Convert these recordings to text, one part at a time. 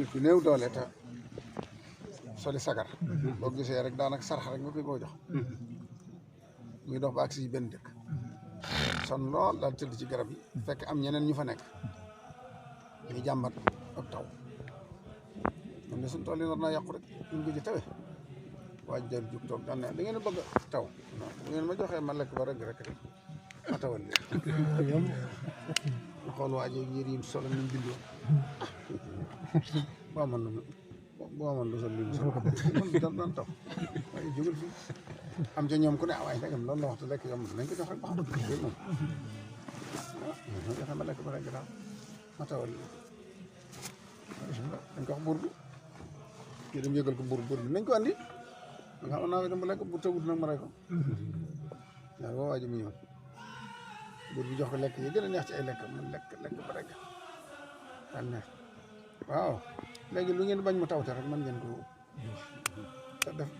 nit ku néew doole te soli sagar boo gisee rek daanaka sarax rek nga koy boo jox muy dox ba agsi ci benn dëkk son lool daal tëdd ci garab yi fekk am ñeneen ñu fa nekk ñuy jàmbat ak taw man de suñu tool yi nar naa yàqu rek ñu ngi ci tawe waa jar jug toog daan ne da ngeen a bëgg taw bu ngeen ma joxee ma lekk ba rek ma tawal leen ma xool waa ji yére yi solo ñu bindoo boo amoon lu sol li mu sol man daan taw waaye jógal fii am ca ñoom ku ne waaye ndegam loolu la waxtu lekk yomb nañ ko jox rek ba xam moom ma joxe ma lekk ba rek daal ma tawal leen dañ ko wax buur bi kii dem yëgal ko buur bi nañ ko andi nga xam naa ko dem ba lekk bu tawut nag ma rey ko waaw boo waa ji mu ñëw buur bi jox ko lekk yi gën a neex ci ay lekk man lekk ba rek daan neex waaw léegi lu ngeen bañ mu tawte rek man ngeen ko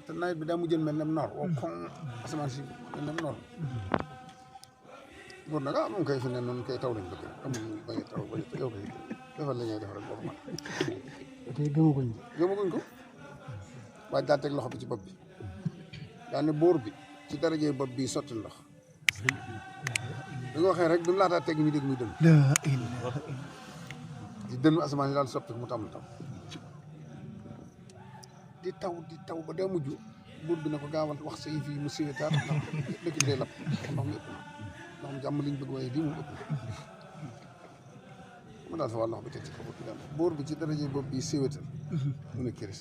te nawet bi daa mujjën mel ne noor woo koŋ asamaan si mel ne noor buur nag moom koy fi ne noonu koy taw lañ bëgg amul bañ a taw bañ a yow koy defal la ñuy def rek boobu man te gëmaguñ ko waaye daa teg loxo bi ci bopp bi daa ne buur bi ci darajee bopp bi sotti ndox bi nga waxee rek bi mu laataa teg ñu dégg muy dënn di dënnu asamaan yi daal soppi mu tàmm taw di taw ba daa mujj buur bi ne ko gaawal wax sa yi fii mu siwee taar ndax dëkk bi day lapp ndox mi ëpp na ndox mi jàmm liñ bëgg waaye lii moom ëpp na mu daal fa wàll bi teg ci kaw bi daal buur bi ci daraje bopp bi siwetal mu ne kiris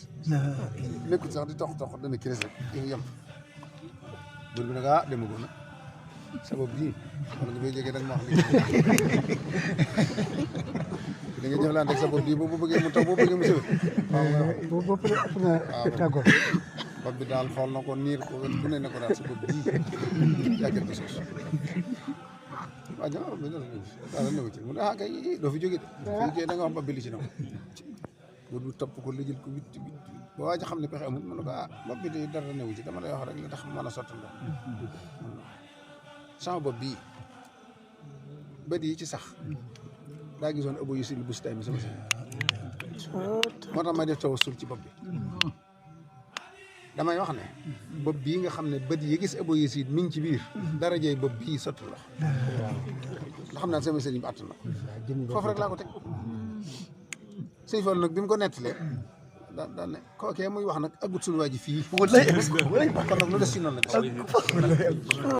nekkul sax di tox dana kiris rek yow yem buur bi nag demagoon na sabab bii wala nga bay jógee nag ma wax li nga jëflante ak sa bopp bii boo bëggee mu taw boo bëggee mu siwet boo paree ëpp na tàggoo bopp bi daal xool na ko niir ko bu ne ko daal sa bopp bii yàggal ko suuf waaw jaa bi daal newu ci mu ne kay doo fi jóge de fii kay da nga wax bopp bi li ci naw buur bi topp ko lijjal ko witt ba waa ji xam ne pexe amul mu ne ko bopp bi de dara newu ci dama lay wax rek li tax mën a sotti ndox sama bopp bii bët yi ci sax daa gisoon ëbbo yu sil bu si tay mi sama si moo tax may def tawassul ci bopp bi damay wax ne bopp bii nga xam ne bët yi gis ëbbo yu sil mi ngi ci biir darajey bopp bii sotti ndox nga xam naa sama sëriñ bi àtt na foofu rek laa ko teg sëñ Fall nag bi mu ko nettalee daan ne kookee muy wax nag agut suñu waa ji fii kon nag lu des ci noonu la des